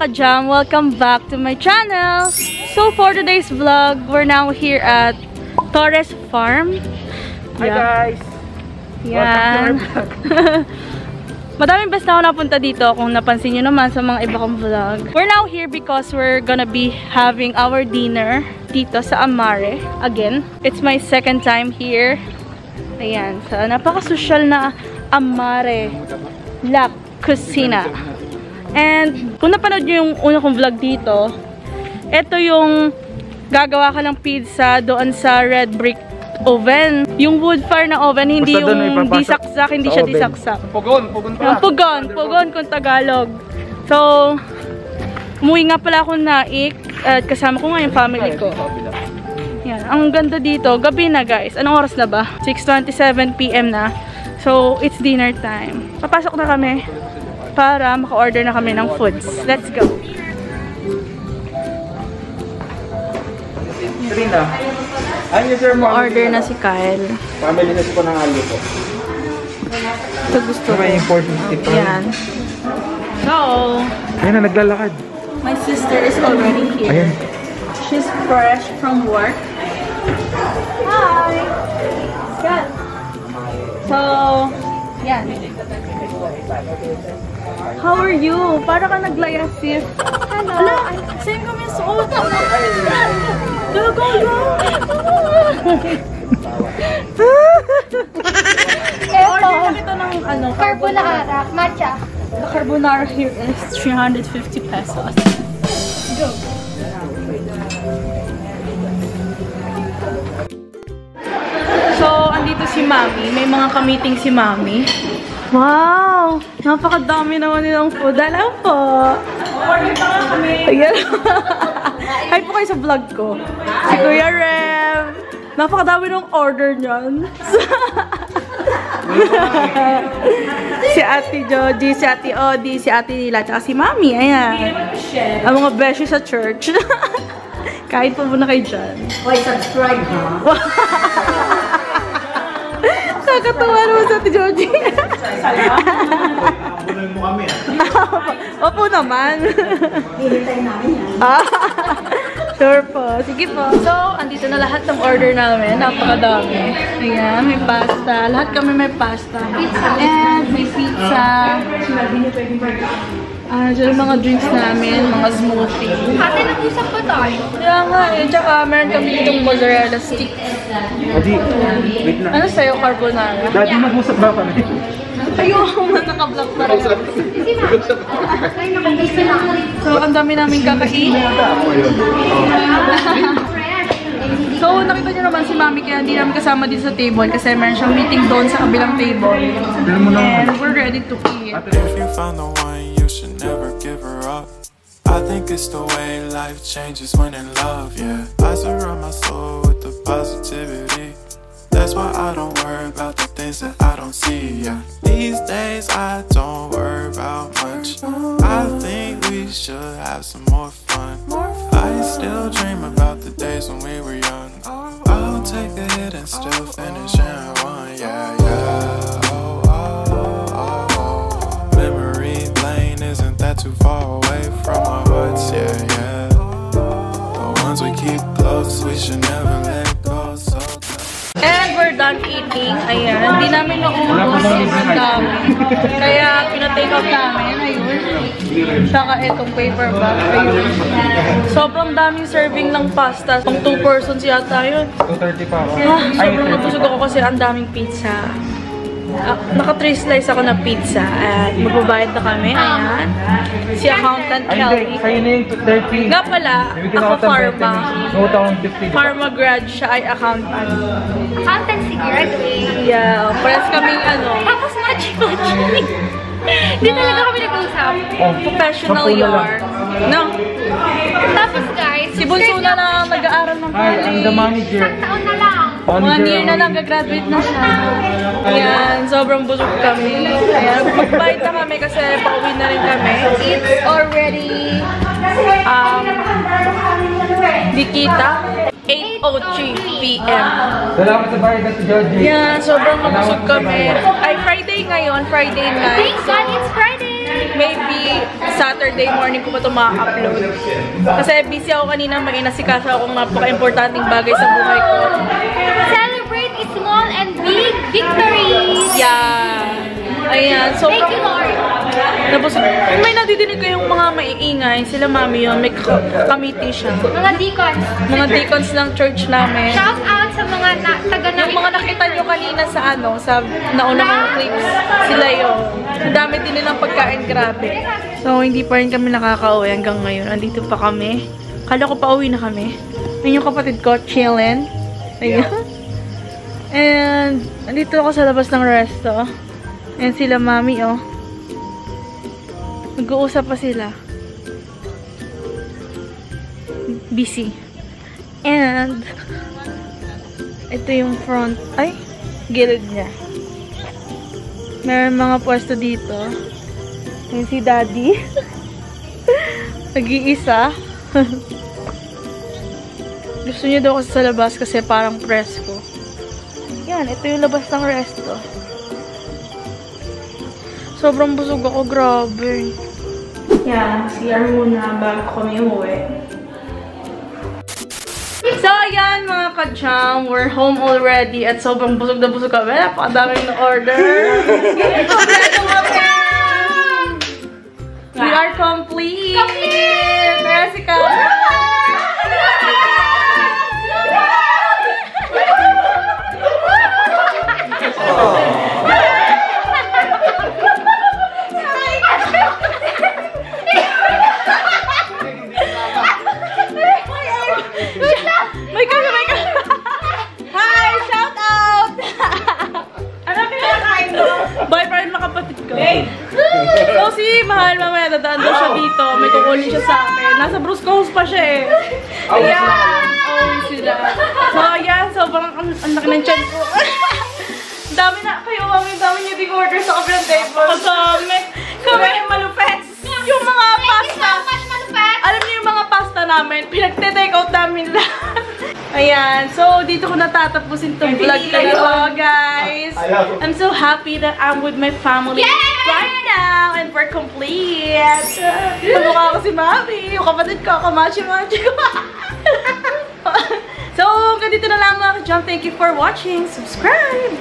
ka-jam! Welcome back to my channel! So for today's vlog, we're now here at Torres Farm. Hi guys! Yan. Madaming best na ako napunta dito kung napansin nyo naman sa mga iba kong vlog. We're now here because we're gonna be having our dinner dito sa Amare. Again, it's my second time here. Ayan, sa napaka-social na Amare La Cocina. And kung napanood nyo yung una kong vlog dito, ito yung gagawa ka ng pizza doon sa red brick oven. Yung wood fire na oven, hindi yung disaksak, hindi siya disaksak. Pugon pa. Pugon kung Tagalog. So, umuwi nga pala ako naik at kasama ko nga yung family ko. Yan, ang ganda dito. Gabi na guys. Anong oras na ba? 6:27 PM na. So, it's dinner time. Papasok na kami para maka-order na kami ng foods. Let's go! Trina. Ayun sir, order na si Kyle. Family na po ng ali po. Ito gusto ko. May important tip. Yan. So, ayun na, naglalakad. My sister is already here. Ayan. She's fresh from work. Hi! Yan. So, yan. How are you? Para ka naglayas, sis. Hello. Same kami suot. Go, go, go. Order na kita ng ano, Carbonara, matcha. The carbonara here is 350 pesos. Go. So, andito si Mami. May mga ka-meeting si Mami. Wow! Napakadami naman nilang food. Alam po! Order pa nga kami! Ayan! Hi po kayo sa vlog ko. Si Kuya Rem! Napakadami ng order niyan. Si Ate Joji, si Ate Odi, si Ate Nila, tsaka si Mami. Ayan. Ang mga beshi sa church. Kahit po muna kayo dyan. Why subscribe, ha? Nakakatawa naman sa Ate Joji. Abunan mo kami Opo naman. Hihintay namin yan. Sure po. Sige po. So, andito na lahat ng order namin. Napakadami. Ayan, may pasta. Lahat kami may pasta. And may pizza. Diyan mga drinks namin, mga smoothie. Ate, nag-usap pa tayo. Kaya nga eh. Tsaka meron kami itong mozzarella stick. Adi, wait lang. Ano sa'yo, carbonara? Daddy, mag-usap ba kami? Ayoko na naka-vlog pa rin. Ay, nakagisa na. So, ang dami namin kakain. So, nakita niyo naman si Mami kaya hindi namin kasama din sa table kasi meron siyang meeting doon sa kabilang table. And we're ready to eat. If you found the one, you should never give her up. I think it's the way life changes when in love, yeah. I surround my soul with the positivity. That's why I don't worry about the things that I don't see, yeah. These days I don't worry about much. I think we should have some more fun. I still dream about the days when we were young. I'll take a hit and still finish in one, yeah, yeah. Oh, oh, oh, oh. Memory lane, isn't that too far away from our hearts, yeah, yeah. The ones we keep close, we should never let go, so And we're done eating. Ayan. Hindi namin naubos ang dami. Kaya pinatake out namin. Ayun. Saka itong paper bag. Ayun. Sobrang daming serving ng pasta. Pang 2 persons yata yun. 2:30 pa ako. Sobrang nabusog ako kasi ang daming pizza. Naka 3 slice ako na pizza. At magbabayad na kami. Ayan. Si Accountant Kelly. Sa'yo na yung 2:30. Nga pala, ako pharma. Nuta akong 50. Pharma grad siya ay accountant. Accountancy graduate. Yeah, parehas kaming ano. Tapos match-matching. Hindi talaga kami nag-usap. Professional yarn. No. Tapos guys, Si Bunso na lang nag-aaral ng Hi, I'm the college. manager. isang taon na lang. 1 year na lang gagraduate na siya. Ayan, sobrang busog kami. Ayan, magbayad na kami kasi pauwi na rin kami. It's already di kita 8:03 PM. Salamat sa bayad at Georgie. Yan, sobrang nabusog kami. Ay, Friday ngayon, Friday night. Thank God it's Friday! maybe Saturday morning ko pa ito ma-upload. Kasi busy ako kanina, may inasikaso akong napaka-importanting bagay sa buhay ko. Celebrate small and big victories! Yeah. Ayan. So, Thank you, Lord! tapos, may nadidinig kayong mga maiingay. Sila mami yun. May committee siya. Mga deacons. Mga deacons ng church namin. Shout out sa mga taga Yung mga nakita nyo kanina sa sa nauna kong clips, sila yun. Ang dami din nilang pagkain, grabe. So, hindi pa rin kami nakaka-uwi hanggang ngayon. Andito pa kami. Kala ko pa uwi na kami. Ayun yung kapatid ko, chillin'. Ayun. And, andito ako sa labas ng resto. And sila mami, oh. Nag-uusap pa sila. Busy. And, ito yung front. Ay, gilid niya. Meron mga pwesto dito. Yung si Daddy. Nag-iisa. Gusto niya daw kasi sa labas kasi parang presko. Yan, ito yung labas ng resto. Sobrang busog ako, grabe. Yan, CR muna bago kami uwi. So, ayan mga ka-jam, we're home already at sobrang busog na busog kami. Napakadaming na-order. We are complete! Complete! Jessica! Hi! Shout out! Ano pinakain mo? Boyfriend na kapatid ko. So si Mahal mamaya dadaan daw siya dito. May kukunin siya sa akin. Nasa Brusco House pa siya eh. Ayan. Always sila. So ayan. Sobrang ang laki ng chan ko. Dami na kayo mami. Dami niyo di order sa kabilang table. Kami malupet. Yung mga pasta. Alam niyo yung mga pasta namin. Pinagte-take out namin lahat. Ayan. So, dito ko natatapusin itong vlog kayo, guys. I'm so happy that I'm with my family right now. And we're complete. Kamukha ko si Mami. Yung kapatid ko, kamachi-machi ko. So, ganito na lang mga ka-jam. Thank you for watching. Subscribe!